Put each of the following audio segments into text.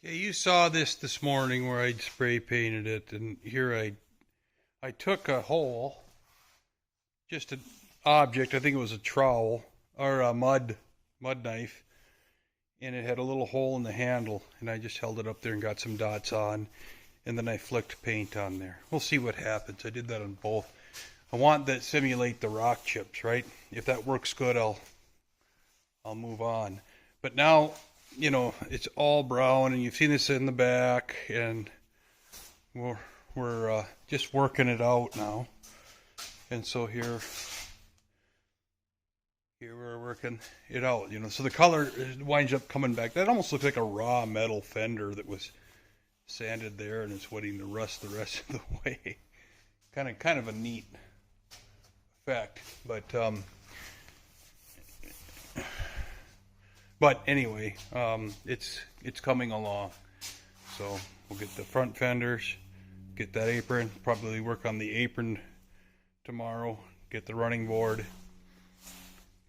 Okay, you saw this morning where I'd spray painted it, and here I took a hole, just an object. I think it was a trowel or a mud knife, and it had a little hole in the handle, and I just held it up there and got some dots on, and then I flicked paint on there. We'll see what happens. I did that on both. I want that simulate the rock chips, right? If that works good, I'll move on. But now, it's all brown, and you've seen this in the back, and we're just working it out now. And so here we're working it out, so the color winds up coming back. That almost looks like a raw metal fender that was sanded there, and it's waiting to rust the rest of the way. Kind of a neat effect, but anyway, it's coming along. So we'll get the front fenders, get that apron, probably work on the apron tomorrow, get the running board,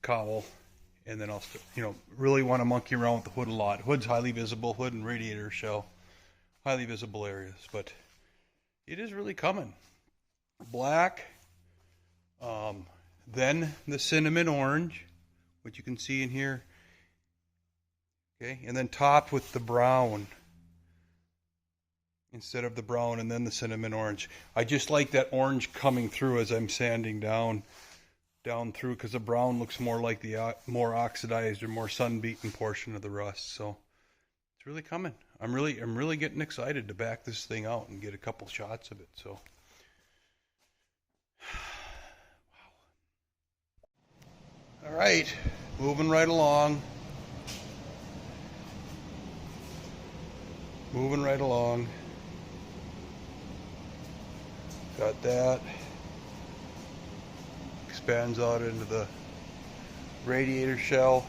cowl, and then I'll really want to monkey around with the hood a lot. Hood's highly visible, hood and radiator shell, highly visible areas, but it is really coming. Black, then the cinnamon orange, which you can see in here. Okay, and then topped with the brown instead of the brown, and then the cinnamon orange. I just like that orange coming through as I'm sanding down through, because the brown looks more like the more oxidized or more sun-beaten portion of the rust. So it's really coming. I'm really getting excited to back this thing out and get a couple shots of it. So wow. All right, moving right along. Moving right along. Got that. Expands out into the radiator shell.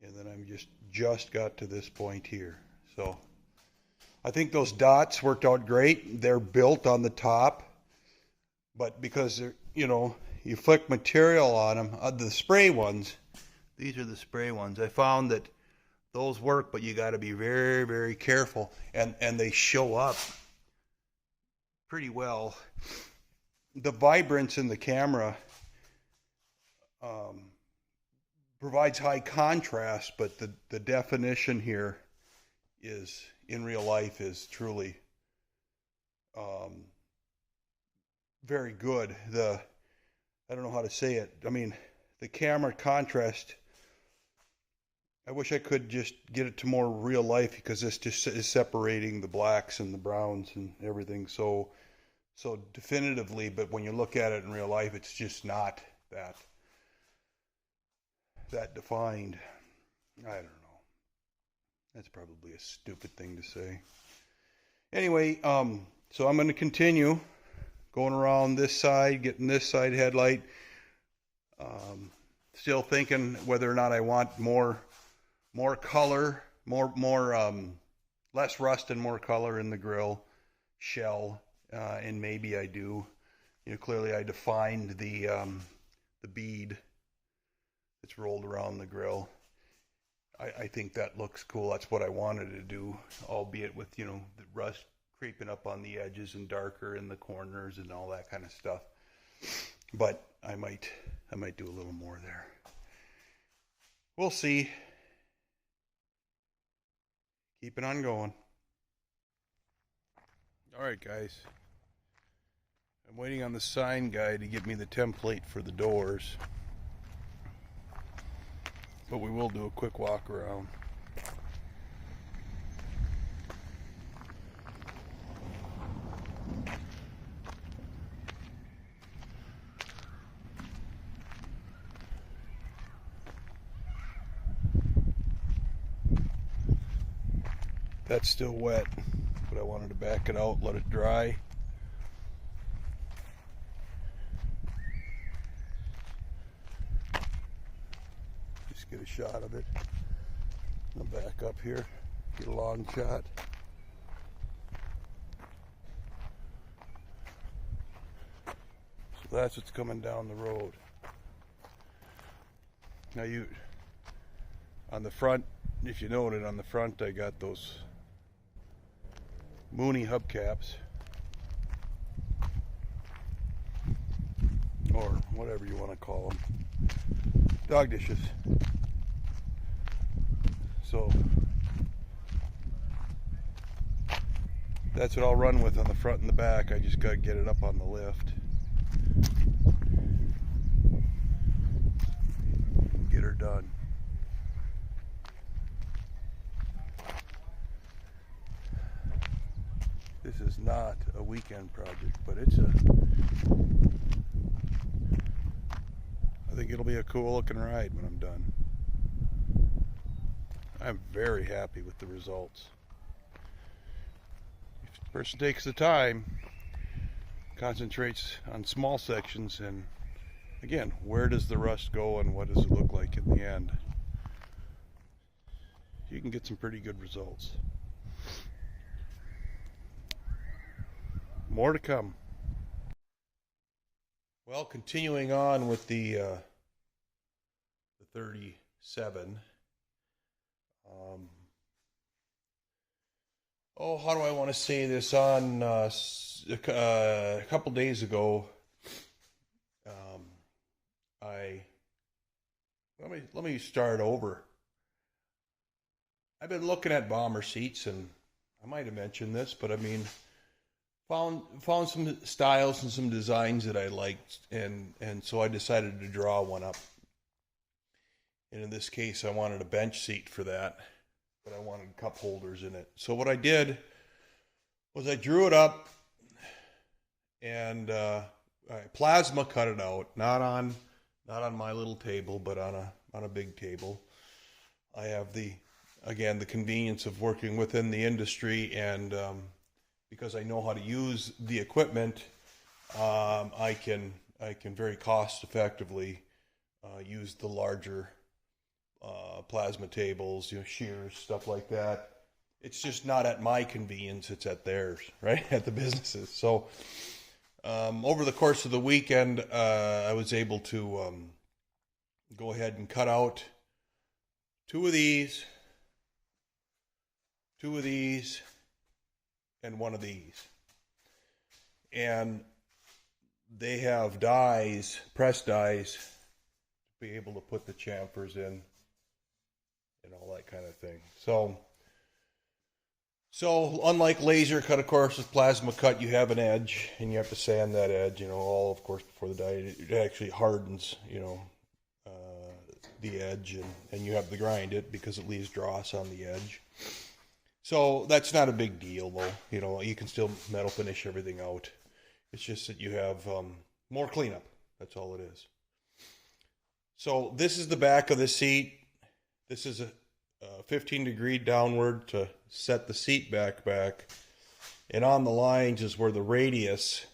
And then I'm just got to this point here. So I think those dots worked out great. They're built on the top. But because they're, you flick material on them, the spray ones, these are the spray ones. I found that those work, but you got to be very, very careful, and they show up pretty well. The vibrance in the camera provides high contrast, but the definition here is, in real life, is truly very good. I don't know how to say it. I mean, the camera contrast, I wish I could just get it to more real life, because this just is separating the blacks and the browns and everything so definitively, but when you look at it in real life, it's just not that defined. I don't know. That's probably a stupid thing to say. Anyway, so I'm going to continue going around this side, getting this side headlight. Still thinking whether or not I want more color, less rust and more color in the grill shell, and maybe I do. Clearly I defined the bead that's rolled around the grill. I think that looks cool. That's what I wanted to do, albeit with the rust creeping up on the edges and darker in the corners and all that kind of stuff. But I might do a little more there. We'll see. Keeping on going. All right, guys. I'm waiting on the sign guy to give me the template for the doors. But we will do a quick walk around. That's still wet, but I wanted to back it out, let it dry. Just get a shot of it. I'll back up here, get a long shot. So that's what's coming down the road. Now on the front if you noted on the front, I got those Mooney hubcaps, or whatever you want to call them, dog dishes. So that's what I'll run with on the front and the back. I just got to get it up on the lift. Get her done. This is not a weekend project, but I think it'll be a cool looking ride when I'm done. I'm very happy with the results. If the person takes the time, concentrates on small sections, and again, where does the rust go and what does it look like in the end, you can get some pretty good results. More to come. Well, continuing on with the 37. How do I want to say this? On a couple days ago, let me start over. I've been looking at bomber seats, and I might have mentioned this, but I mean, found some styles and some designs that I liked, and so I decided to draw one up. And in this case, I wanted a bench seat for that, but I wanted cup holders in it. So what I did was I drew it up, and I plasma cut it out, not on my little table, but on a big table. I have the convenience of working within the industry, and because I know how to use the equipment, I can very cost effectively use the larger plasma tables, shears, stuff like that. It's just not at my convenience, it's at theirs, right? At the businesses. So over the course of the weekend, I was able to go ahead and cut out two of these, and one of these. And they have dies, press dies, to be able to put the chamfers in and all that kind of thing. So unlike laser cut, of course, with plasma cut, you have an edge, and you have to sand that edge, all, of course, before the die. It actually hardens, the edge, and you have to grind it because it leaves dross on the edge. So that's not a big deal, though. You can still metal finish everything out. It's just that you have more cleanup. That's all it is. So this is the back of the seat. This is a 15-degree downward to set the seat back. And on the lines is where the radius,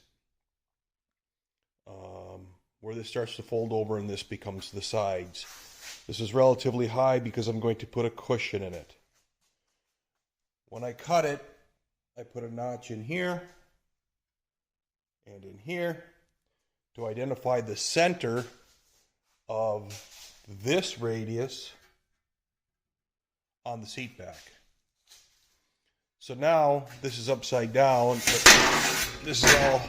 where this starts to fold over and this becomes the sides. This is relatively high because I'm going to put a cushion in it. When I cut it, I put a notch in here and in here to identify the center of this radius on the seat back. So now this is upside down, but this is all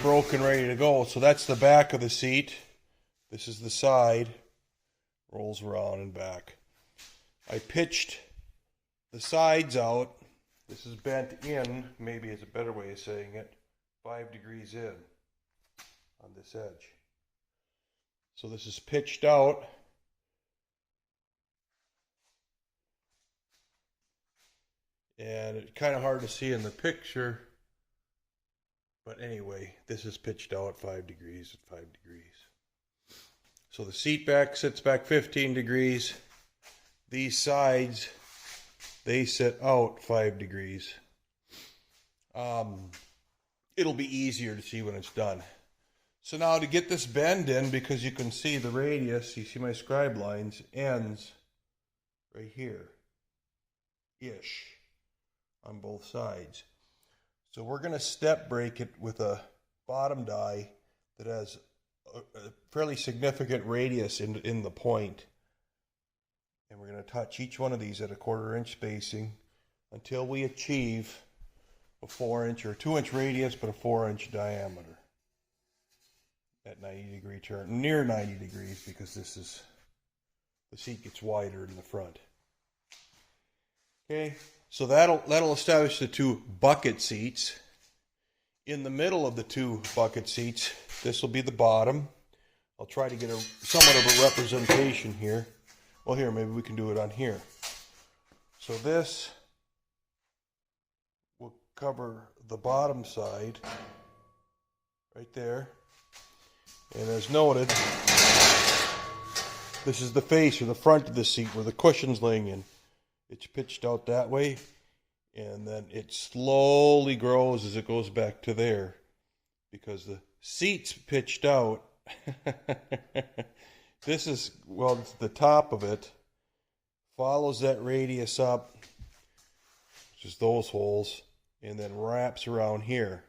broken, ready to go. So that's the back of the seat. This is the side, rolls around and back. I pitched the sides out. This is bent in, maybe is a better way of saying it, 5 degrees in on this edge. So this is pitched out. And it's kind of hard to see in the picture, but anyway, this is pitched out 5 degrees at 5 degrees. So the seat back sits back 15 degrees. These sides, they sit out 5 degrees. It'll be easier to see when it's done. So now to get this bend in, because you can see the radius, you see my scribe lines, ends right here-ish on both sides. So we're going to step break it with a bottom die that has a fairly significant radius in the point. going to touch each one of these at a 1/4 inch spacing until we achieve a 4-inch or 2-inch radius, but a 4-inch diameter at 90-degree turn, near 90 degrees, because this is, the seat gets wider in the front. Okay, so that'll establish the 2 bucket seats. In the middle of the 2 bucket seats, this will be the bottom. I'll try to get somewhat of a representation here. Well, here, maybe we can do it on here. So this will cover the bottom side right there. And as noted, this is the face or the front of the seat where the cushion's laying in. It's pitched out that way, and then it slowly grows as it goes back to there, because the seat's pitched out. This is, well, the top of it follows that radius up, which is those holes, and then wraps around here.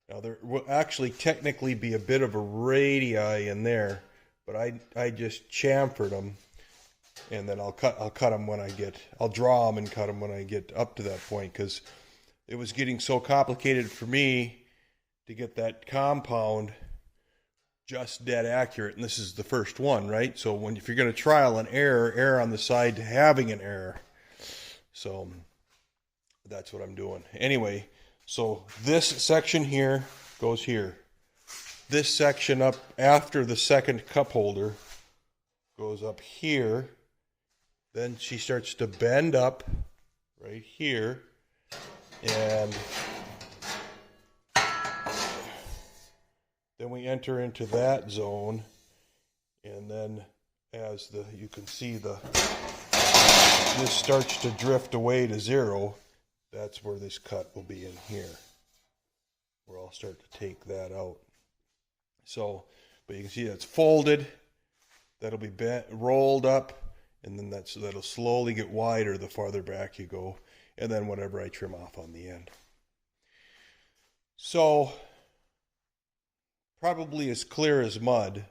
Now there will actually technically be a bit of a radii in there, but I just chamfered them, and then I'll cut them when I'll draw them and cut them when I get up to that point, because it was getting so complicated for me to get that compound just dead accurate, and this is the first one, right? So if you're going to trial and error on the side to having an error. So that's what I'm doing. Anyway, so this section here goes here. This section up after the second cup holder goes up here. Then she starts to bend up right here, and then we enter into that zone, and then as you can see this starts to drift away to 0, that's where this cut will be in here, where I'll start to take that out. So, but you can see that's folded, that'll be rolled up, and then that'll slowly get wider the farther back you go, and then whatever I trim off on the end. So, probably as clear as mud,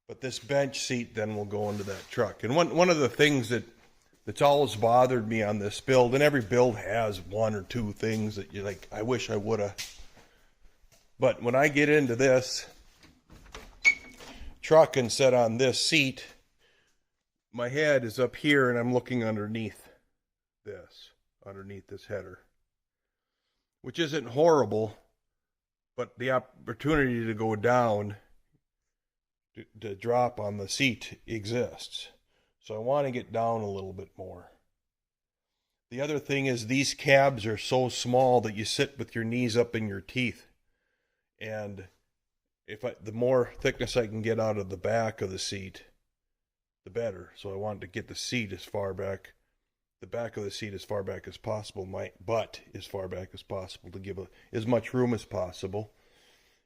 but this bench seat then will go into that truck. And one of the things that's always bothered me on this build, and every build has 1 or 2 things that you're like, I wish I would have. But when I get into this truck and set on this seat, my head is up here and I'm looking underneath this header, which isn't horrible, but the opportunity to go down, to drop on the seat exists. So I want to get down a little bit more. The other thing is these cabs are so small that you sit with your knees up in your teeth. And the more thickness I can get out of the back of the seat, the better. So I want to get the seat as far back, the back of the seat as far back as possible, my butt as far back as possible, to give as much room as possible.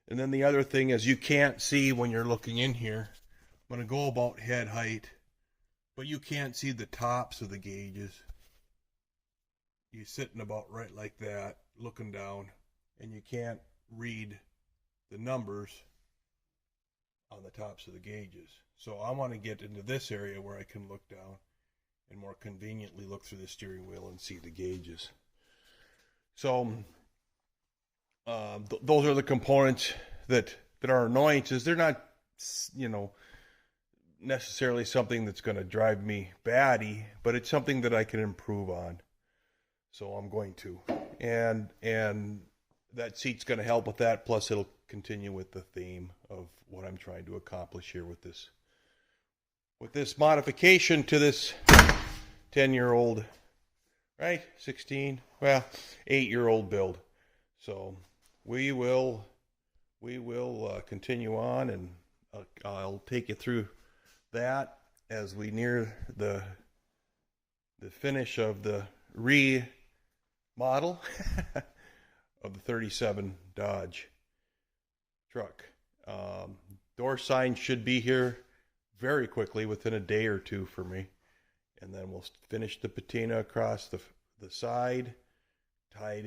And then the other thing is you can't see when you're looking in here. I'm going to go about head height, but you can't see the tops of the gauges. You're sitting about right like that, looking down, and you can't read the numbers on the tops of the gauges. So I want to get into this area where I can look down and more conveniently look through the steering wheel and see the gauges. So those are the components that are annoyances. They're not, necessarily something that's going to drive me batty, but it's something that I can improve on. So I'm going to, and that seat's going to help with that. Plus, it'll continue with the theme of what I'm trying to accomplish here with this modification to this 10-year-old, right? 16, well, 8-year-old build. So we will continue on, and I'll take you through that as we near the finish of the remodel of the 37 Dodge truck. Door sign should be here very quickly, within a day or two for me, and then we'll finish the patina across the side, tie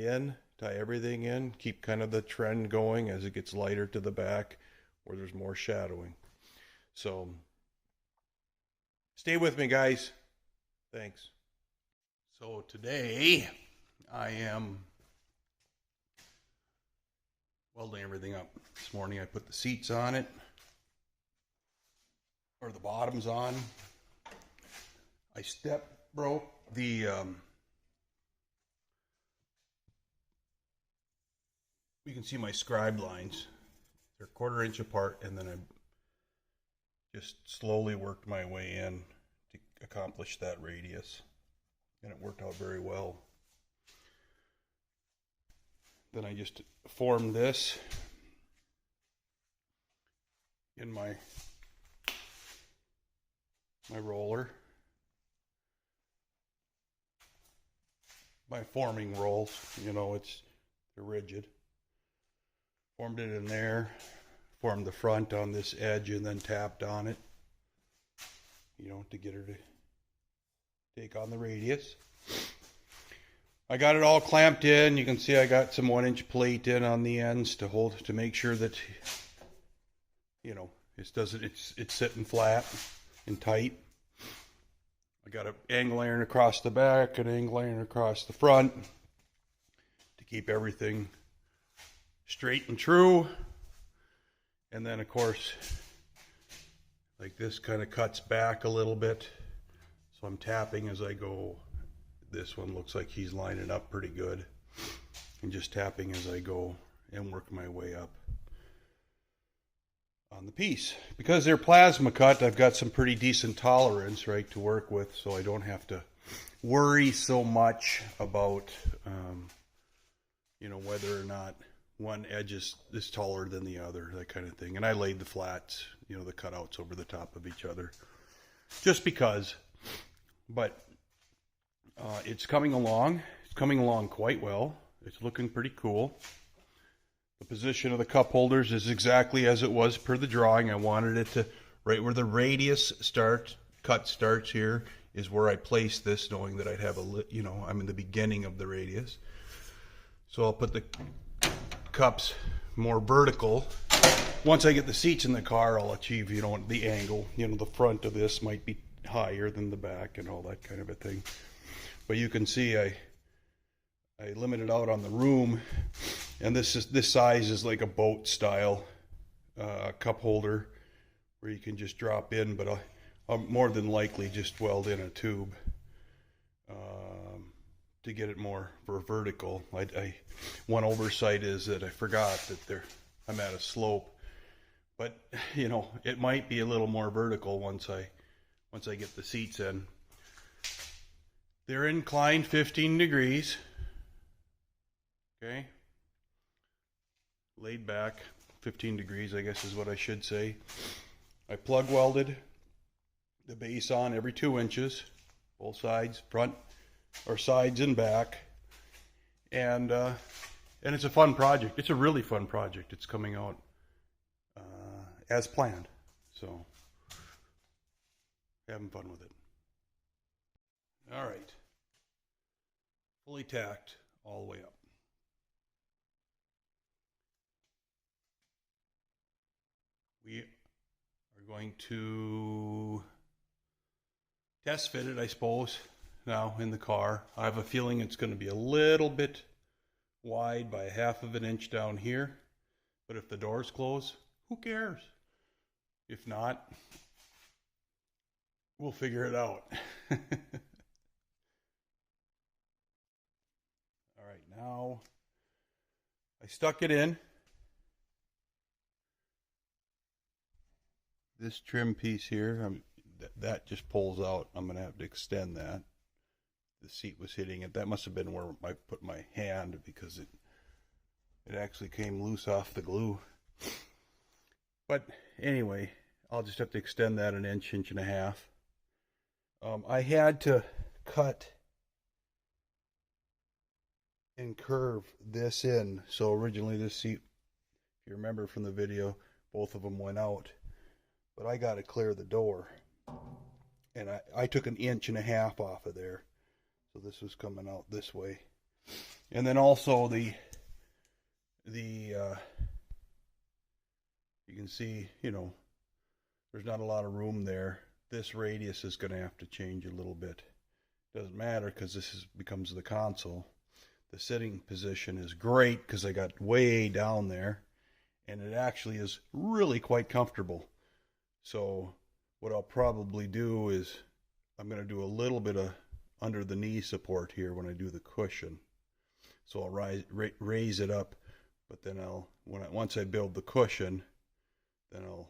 everything in, keep kind of the trend going as it gets lighter to the back where there's more shadowing. So stay with me, guys. Thanks. So today I am welding everything up. This morning I put the seats on it, or the bottoms on. I broke the you can see my scribe lines. They're 1/4 inch apart, and then I just slowly worked my way in to accomplish that radius, and it worked out very well. Then I just formed this in my roller, my forming rolls. You know, they're rigid. Formed it in there, formed the front on this edge, and then tapped on it, you know, to get her to take on the radius. I got it all clamped in. You can see I got some 1-inch plate in on the ends to make sure that, you know, it's sitting flat and tight. I got an angle iron across the back, an angle iron across the front to keep everything straight and true. And then of course, like this kind of cuts back a little bit, so I'm tapping as I go. This one looks like he's lining up pretty good, and just tapping as I go and work my way up on the piece. Because they're plasma cut, I've got some pretty decent tolerance, right, to work with, so I don't have to worry so much about you know, whether or not one edge is taller than the other, that kind of thing. And I laid the flats, you know, the cutouts over the top of each other, just because. But it's coming along. It's coming along quite well. It's looking pretty cool. The position of the cup holders is exactly as it was per the drawing. I wanted it to, right where the radius cut starts here, is where I placed this, knowing that I'd have you know, I'm in the beginning of the radius. So I'll put the cups more vertical. Once I get the seats in the car, I'll achieve, you know, the angle. You know, the front of this might be higher than the back and all that kind of a thing. But you can see I limited out on the room, and this size is like a boat style cup holder where you can just drop in, but I'll more than likely just weld in a tube to get it more for vertical. One oversight is that I forgot that I'm at a slope, but you know, it might be a little more vertical once I get the seats in. They're inclined 15 degrees. Okay. Laid back 15 degrees, I guess is what I should say. I plug welded the base on every 2 inches, both sides, front or sides and back. And it's a fun project. It's a really fun project. It's coming out as planned. So, having fun with it. All right. Fully tacked all the way up. We are going to test fit it, I suppose, now in the car. I have a feeling it's going to be a little bit wide by 1/2 inch down here. But if the doors close, who cares? If not, we'll figure it out. All right, now I stuck it in. This trim piece here, that just pulls out. I'm going to have to extend that. The seat was hitting it. That must have been where I put my hand, because it actually came loose off the glue. But anyway, I'll just have to extend that 1 inch, 1.5 inches. I had to cut and curve this in. So originally this seat, if you remember from the video, both of them went out. But I got to clear the door, and I took 1.5 inches off of there, so this was coming out this way. And then also you can see, you know, there's not a lot of room there. This radius is going to have to change a little bit Doesn't matter because becomes the console. The sitting position is great because I got way down there, and it actually is really quite comfortable. So what I'll probably do is I'm going to do a little bit of under the knee support here when I do the cushion. So I'll raise it up, but then once I build the cushion, then I'll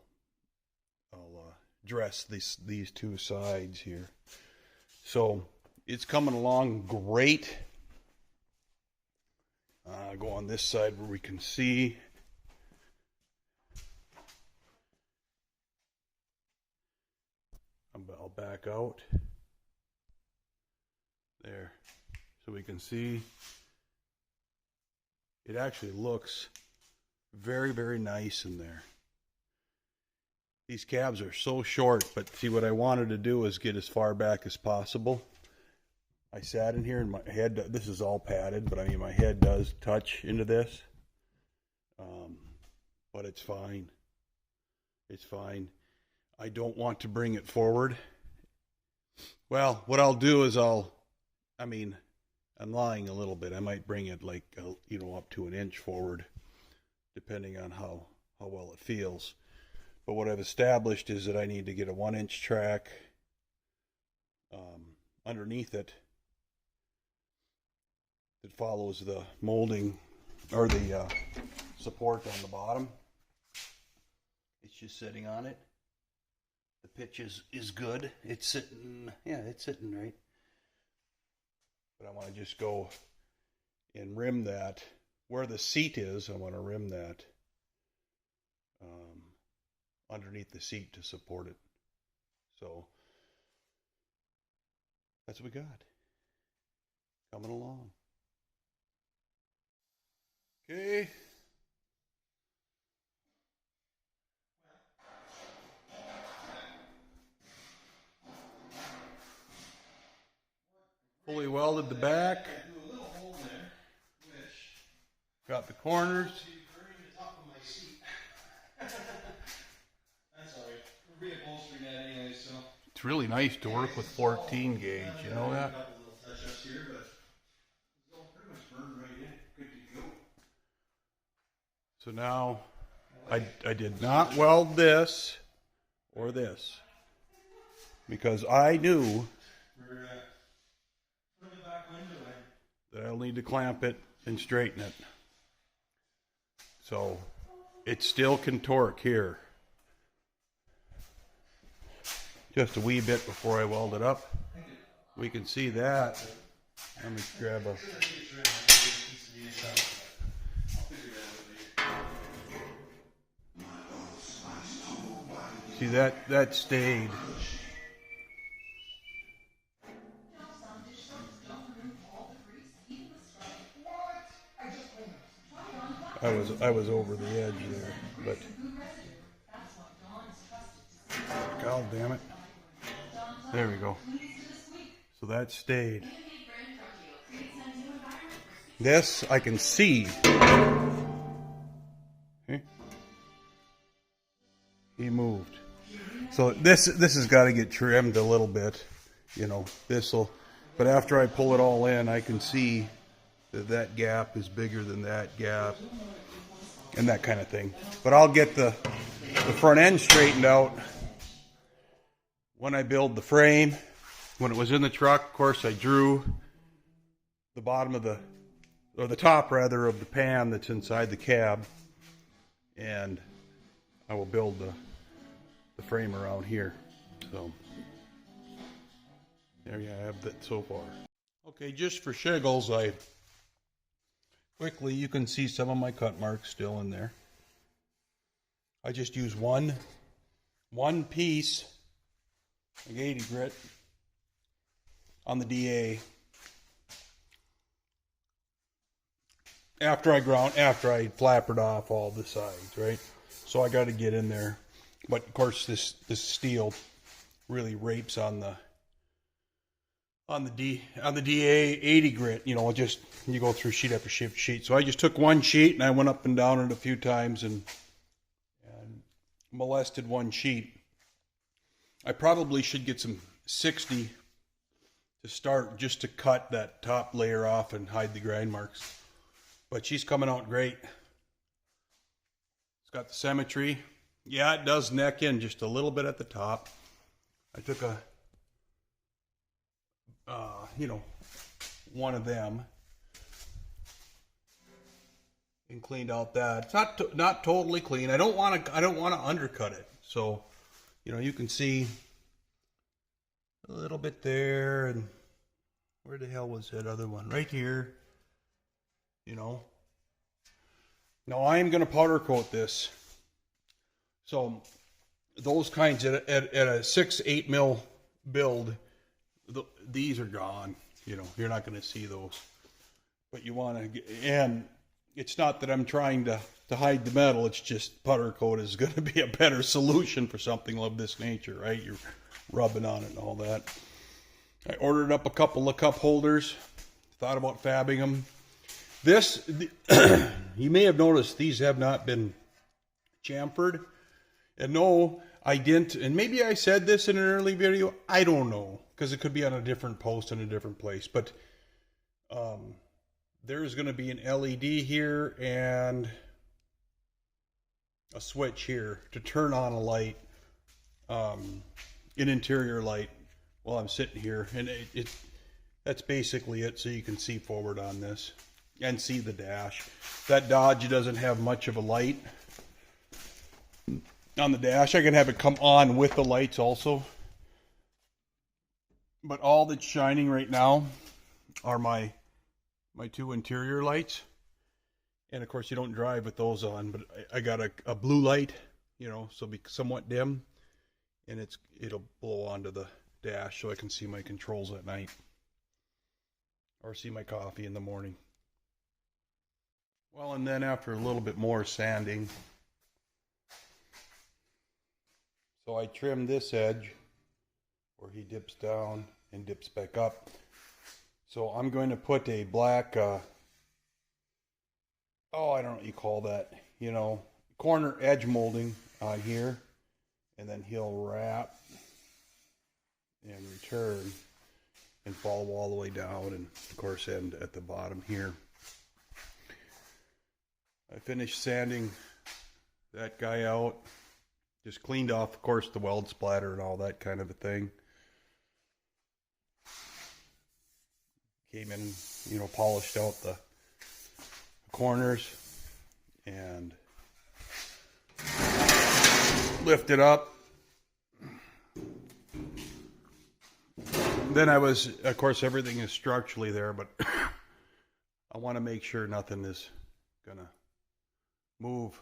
dress these two sides here. So it's coming along great. Go on this side where we can see. I'll back out there so we can see. It actually looks very, very nice in there. These cabs are so short, but see, what I wanted to do is get as far back as possible. I sat in here and my head, this is all padded, but I mean my head does touch into this. But it's fine. It's fine. I don't want to bring it forward. Well, what I'll do is I'm lying a little bit. I might bring it like, up to an inch forward, depending on how well it feels. But what I've established is that I need to get a 1-inch track underneath it that follows the molding or the support on the bottom. It's just sitting on it. The pitch is good. It's sitting right. But I want to just go and rim that. Where the seat is, I want to rim that underneath the seat to support it. So that's what we got. Coming along. Okay. Fully welded the back. Got the corners. It's really nice to work with 14 gauge, you know that? So now, I did not weld this or this because I knew that I'll need to clamp it and straighten it. So it still can torque here. Just a wee bit before I weld it up. We can see that. Let me grab a... See, that stayed. I was over the edge there, but God damn it. There we go. So that stayed. This I can see. Okay. He moved. So this has got to get trimmed a little bit, this'll, but after I pull it all in, I can see that gap is bigger than that gap and that kind of thing. But I'll get the front end straightened out when I build the frame. When it was in the truck, of course, I drew the bottom of the top rather of the pan that's inside the cab, and I will build the frame around here. So there you have that so far. Okay, just for shiggles, you can see some of my cut marks still in there. I just use one piece of 80 grit on the DA after I flappered off all the sides, right? So I got to get in there. But of course, this steel really rapes on the DA 80 grit. You go through sheet after sheet. So I just took one sheet and I went up and down it a few times and molested one sheet. I probably should get some 60 to start, just to cut that top layer off and hide the grind marks. But she's coming out great. It's got the symmetry. Yeah, it does neck in just a little bit at the top. I took a, one of them and cleaned out that. It's not totally clean. I don't want to undercut it. So, you can see a little bit there, and where the hell was that other one? Right here. Now I am going to powder coat this. So those kinds at a 6-8 mil build, these are gone. You're not going to see those. But you want to, and it's not that I'm trying to hide the metal. It's just powder coat is going to be a better solution for something of this nature, right? You're rubbing on it and all that. I ordered up a couple of cup holders. Thought about fabbing them. You may have noticed these have not been chamfered. And no, I didn't. And maybe I said this in an early video. I don't know, because it could be on a different post in a different place. But there's going to be an LED here and a switch here to turn on a light, an interior light, while I'm sitting here. And that's basically it, so you can see forward on this and see the dash. That Dodge doesn't have much of a light on the dash. I can have it come on with the lights also. But all that's shining right now are my two interior lights. And of course you don't drive with those on, but I got a blue light, so it'll be somewhat dim, and it'll blow onto the dash so I can see my controls at night, or see my coffee in the morning. Well, and then after a little bit more sanding, so I trimmed this edge where he dips down and dips back up. So I'm going to put a black, I don't know what you call that, corner edge molding on here, and then he'll wrap and return and follow all the way down, and of course end at the bottom here. I finished sanding that guy out, just cleaned off, of course, the weld splatter and all that kind of a thing. Came in, polished out the corners and lifted up. Then of course, everything is structurally there, but I want to make sure nothing is gonna move.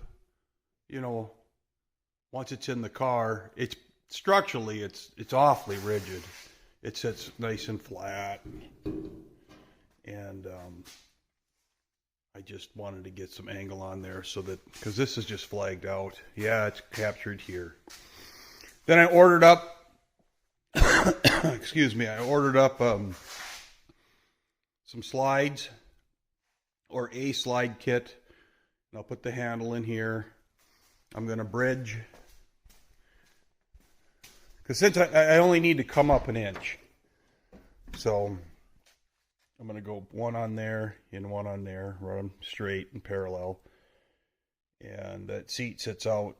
Once it's in the car, it's structurally, it's awfully rigid. It sits nice and flat. And I just wanted to get some angle on there so that, because this is just flagged out. Yeah, it's captured here. Then I ordered up, excuse me, I ordered up some slides, or a slide kit. And I'll put the handle in here. I'm going to bridge, because since I only need to come up an inch, so I'm going to go one on there and one on there, run them straight and parallel. And that seat sits out,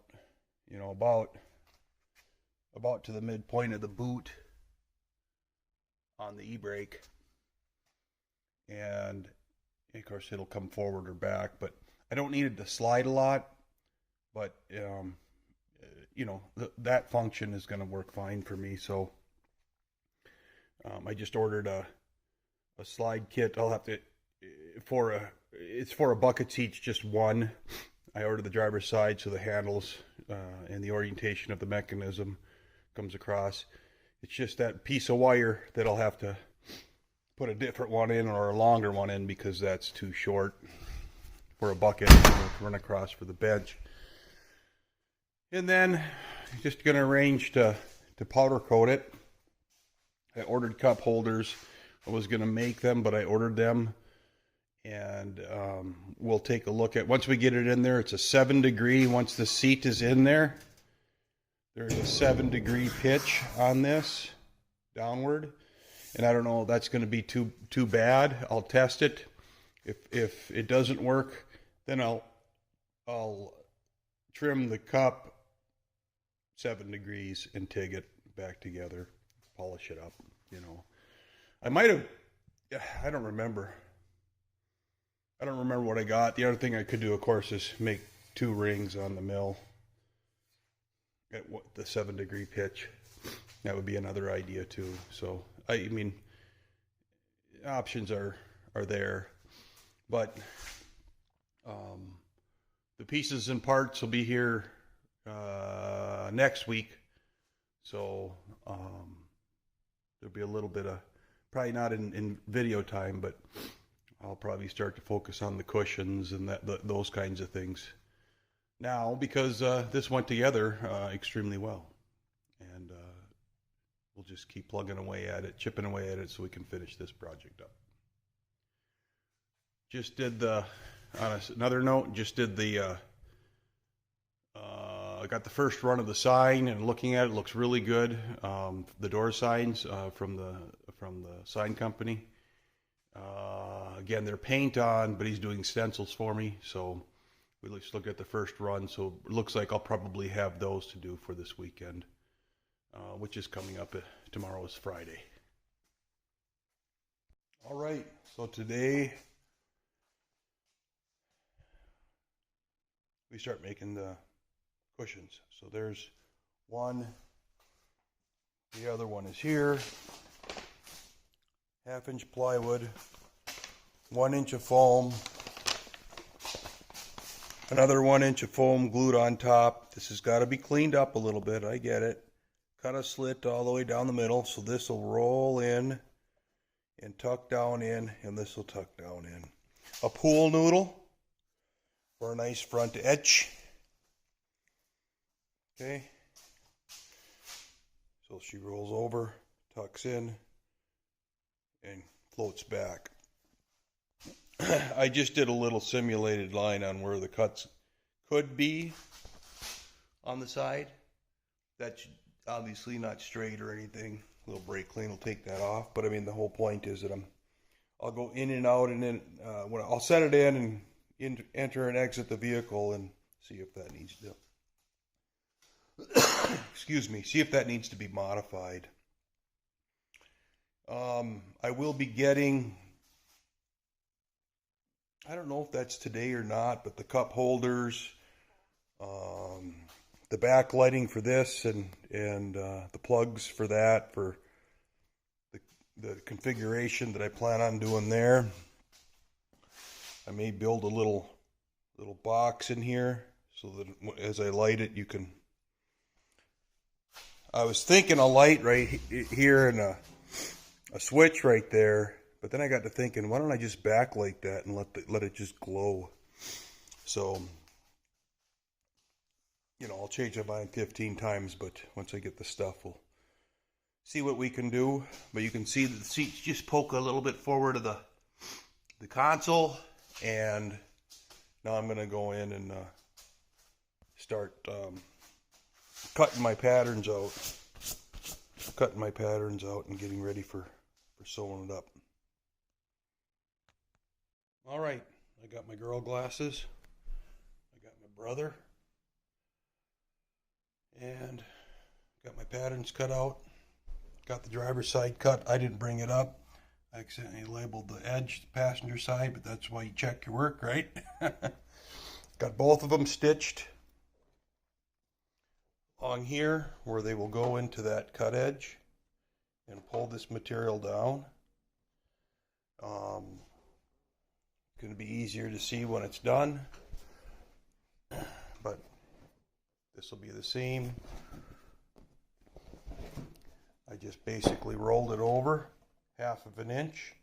about to the midpoint of the boot on the e-brake. And of course it'll come forward or back, but I don't need it to slide a lot. But, that function is going to work fine for me. So I just ordered a slide kit. I'll have to, it's for a bucket seats, just one. I ordered the driver's side, so the handles and the orientation of the mechanism comes across. It's just that piece of wire that I'll have to put a different one in, or a longer one in, because that's too short for a bucket to run across for the bench. And then just going to arrange to powder coat it. I ordered cup holders. I was going to make them, but I ordered them. And we'll take a look at, once we get it in there, it's a 7-degree. Once the seat is in there, there's a 7-degree pitch on this downward. And I don't know if that's going to be too bad. I'll test it. If it doesn't work, then I'll trim the cup 7 degrees and TIG it back together, polish it up. I might have. I don't remember. I don't remember what I got. The other thing I could do, of course, is make 2 rings on the mill at the 7-degree pitch. That would be another idea too. So I mean, options are there, but the pieces and parts will be here next week. So there'll be a little bit of, probably not in video time, but I'll probably start to focus on the cushions and those kinds of things now, because this went together extremely well, and we'll just keep plugging away at it, chipping away at it, so we can finish this project up. Just did on another note, I got the first run of the sign, and looking at it, looks really good. The door signs from the sign company. Again, they're paint on, but he's doing stencils for me, so we just look at the first run. So it looks like I'll probably have those to do for this weekend, which is coming up. Tomorrow is Friday. All right, so today we start making the cushions. So there's one, the other one is here. 1/2-inch plywood, 1 inch of foam, another 1 inch of foam glued on top. This has got to be cleaned up a little bit, I get it. Cut a slit all the way down the middle, so this will roll in and tuck down in, and this will tuck down in. A pool noodle for a nice front edge. Okay, so she rolls over, tucks in, and floats back. I just did a little simulated line on where the cuts could be on the side. That's obviously not straight or anything. A little brake clean will take that off. But I mean, the whole point is that I'll go in and out, and then when I'll set it in and enter and exit the vehicle and see if that needs to. Excuse me. See if that needs to be modified. I will be getting, I don't know if that's today or not, but the cup holders, the backlighting for this, and the plugs for that, for the configuration that I plan on doing there. I may build a little box in here so that as I light it, you can. I was thinking a light right here and a switch right there, but then I got to thinking, why don't I just backlight that and let it just glow? So, I'll change my mind 15 times, but once I get the stuff, we'll see what we can do. But you can see that the seats just poke a little bit forward of the console, and now I'm going to go in and start cutting my patterns out and getting ready for sewing it up. All right, I got my girl glasses, I got my brother, and got my patterns cut out. Got the driver's side cut. I didn't bring it up. I accidentally labeled the edge the passenger side, but that's why you check your work, right? Got both of them stitched along here where they will go into that cut edge and pull this material down. Going to be easier to see when it's done, but this will be the seam. I just basically rolled it over 1/2 inch,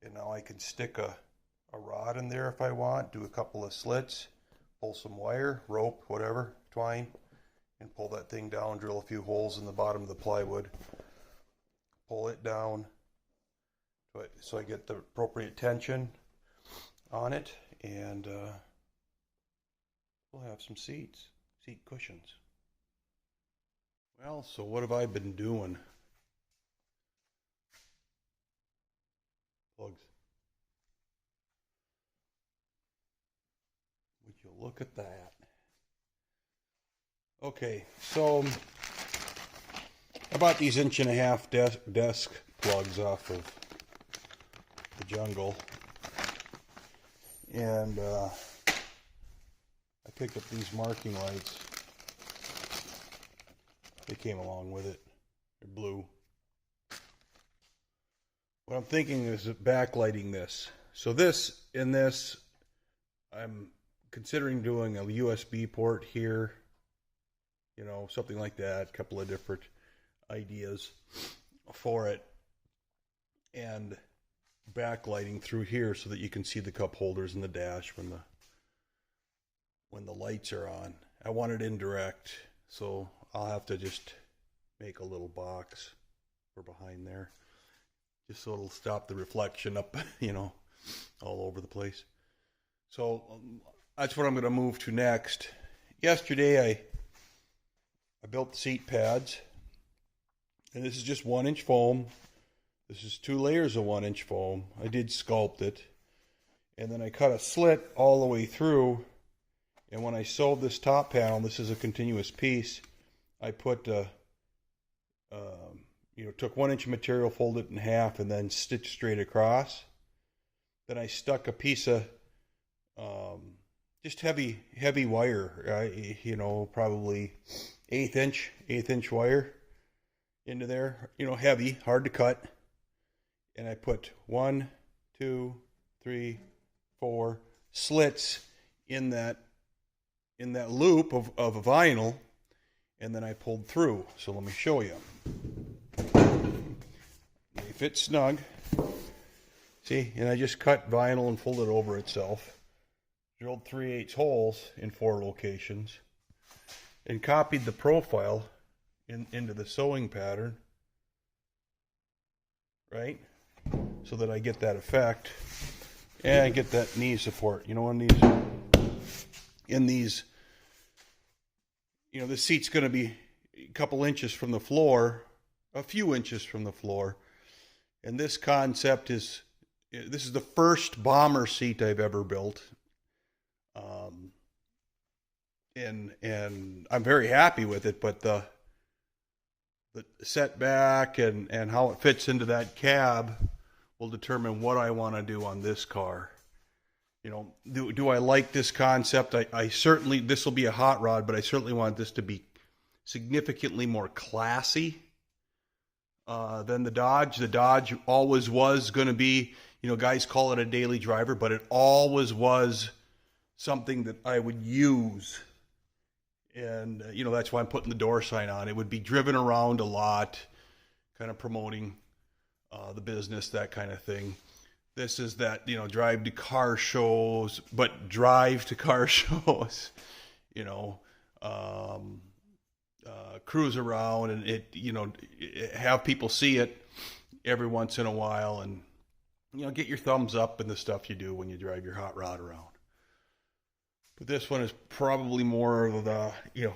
and now I can stick a rod in there if I want, do a couple of slits, pull some wire, rope, whatever, twine, and pull that thing down, drill a few holes in the bottom of the plywood, pull it down so I get the appropriate tension on it, and we'll have some seat cushions. Well, so what have I been doing? plugs. Would you look at that? Okay, so I bought these 1.5 inch desk plugs off of the jungle, and I picked up these marking lights. They came along with it. They're blue. What I'm thinking is backlighting this. So this, I'm considering doing a USB port here, you know, something like that, a couple of different ideas for it, and backlighting through here so that you can see the cup holders in the dash when the lights are on. I want it indirect, so I'll have to just make a little box for behind there, just so it'll stop the reflection up, you know, all over the place. So that's what I'm going to move to next. Yesterday I built the seat pads, and this is just 1-inch foam. This is 2 layers of 1-inch foam. I did sculpt it, and then I cut a slit all the way through, and when I sewed this top panel, this is a continuous piece, I put took 1-inch material, folded it in half, and then stitched straight across. Then I stuck a piece of just heavy wire, probably 1/8 inch wire into there, heavy, hard to cut. And I put 1, 2, 3, 4 slits in that loop of a vinyl, and then I pulled through. So let me show you. They fit snug. See, and I just cut vinyl and folded it over itself. Drilled 3/8 holes in 4 locations, and copied the profile into the sewing pattern, right? So that I get that effect, and I get that knee support. In these, the seat's going to be a couple inches from the floor, a few inches from the floor, and this concept this is the first bomber seat I've ever built. And I'm very happy with it, but the setback and how it fits into that cab will determine what I want to do on this car. Do I like this concept? I certainly, this will be a hot rod, but I certainly want this to be significantly more classy than the Dodge. The Dodge always was going to be, guys call it a daily driver, but it always was something that I would use. And, that's why I'm putting the door sign on. It would be driven around a lot, kind of promoting the business, that kind of thing. This is that, drive to car shows, but drive to car shows, cruise around and have people see it every once in a while, and, get your thumbs up in the stuff you do when you drive your hot rod around. But this one is probably more of the,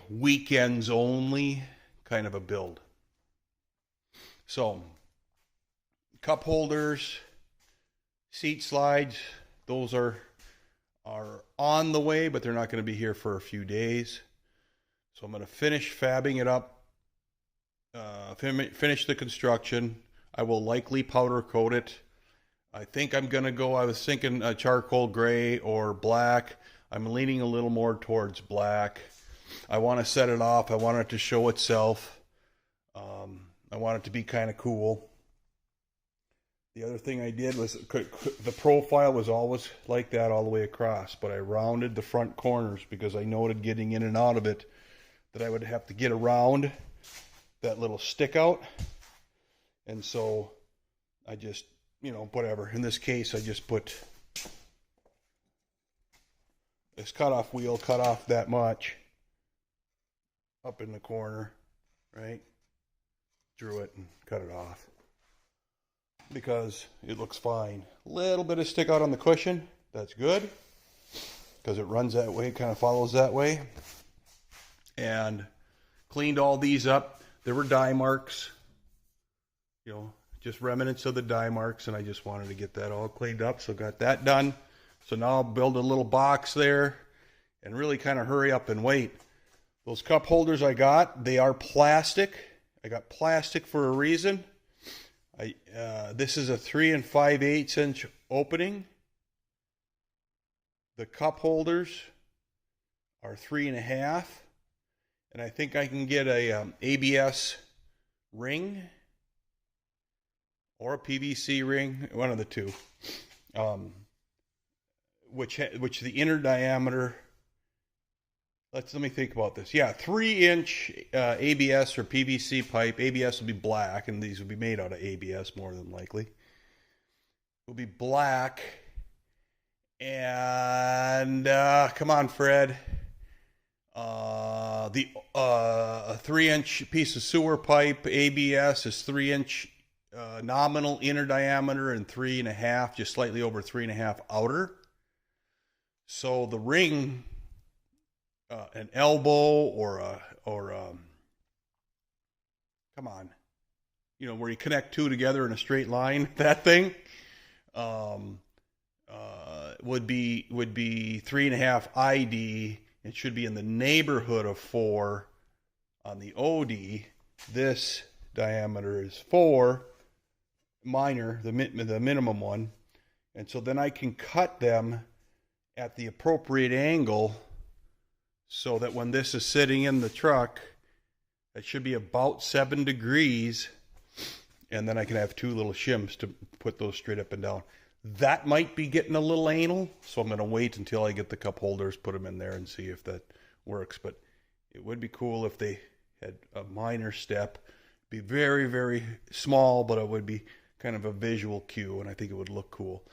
weekends only kind of a build. So, cup holders, seat slides, those are on the way, but they're not going to be here for a few days. So I'm going to finish fabbing it up, finish the construction. I will likely powder coat it. I think I'm going to go, I was thinking charcoal gray or black. I'm leaning a little more towards black. I want to set it off. I want it to show itself. I want it to be kind of cool. The other thing I did was, the profile was always like that all the way across, but I rounded the front corners because I noted getting in and out of it that I would have to get around that little stick out. And so I just, whatever. In this case, I just put this cutoff wheel, cut off that much up in the corner, right? Drew it and cut it off because it looks fine. Little bit of stick out on the cushion, that's good because it runs that way, kind of follows that way. And cleaned all these up. There were dye marks, just remnants of the die marks, and I just wanted to get that all cleaned up, so got that done. So now I'll build a little box there and really kind of hurry up and wait. Those cup holders I got, they are plastic. I got plastic for a reason. This is a 3 5/8 inch opening. The cup holders are 3.5, and I think I can get a ABS ring or a PVC ring, one of the two. Which the inner diameter. Let me think about this. Yeah, 3-inch ABS or PVC pipe. ABS will be black, and these will be made out of ABS more than likely. Will be black. And come on, Fred. A 3-inch piece of sewer pipe. ABS is 3-inch nominal inner diameter and 3.5, just slightly over 3.5 outer. So the ring, an elbow or come on, where you connect two together in a straight line, that thing, would be 3.5 ID. It should be in the neighborhood of 4 on the OD. This diameter is 4, minor, the minimum one, and so then I can cut them at the appropriate angle so that when this is sitting in the truck, it should be about 7 degrees, and then I can have 2 little shims to put those straight up and down. That might be getting a little anal, so I'm going to wait until I get the cup holders, put them in there, and see if that works. But it would be cool if they had a minor step. Be very, very small, but it would be kind of a visual cue, and I think it would look cool.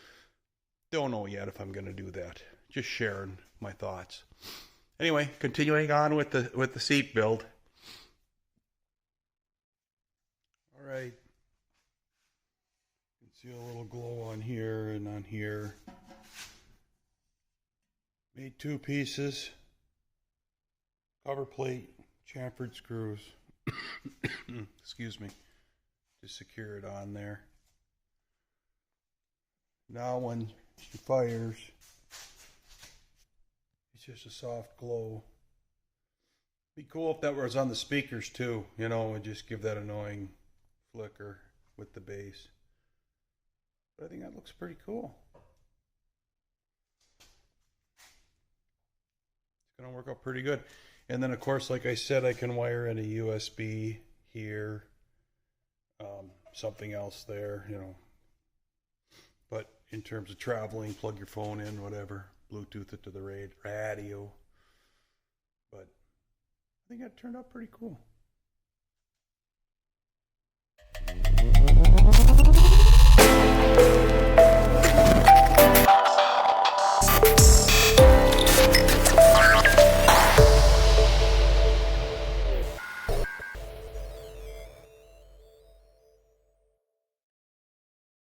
Don't know yet if I'm going to do that. Just sharing my thoughts. Anyway, continuing on with the seat build. All right. You can see a little glow on here and on here. Made 2 pieces. Cover plate, chamfered screws. Excuse me. To secure it on there. Now when she fires, it's just a soft glow. Be cool if that was on the speakers too, and just give that annoying flicker with the bass. But I think that looks pretty cool. It's going to work out pretty good. And then, of course, like I said, I can wire in a USB here, something else there, But in terms of traveling, plug your phone in, whatever, Bluetooth it to the radio. But I think that turned out pretty cool.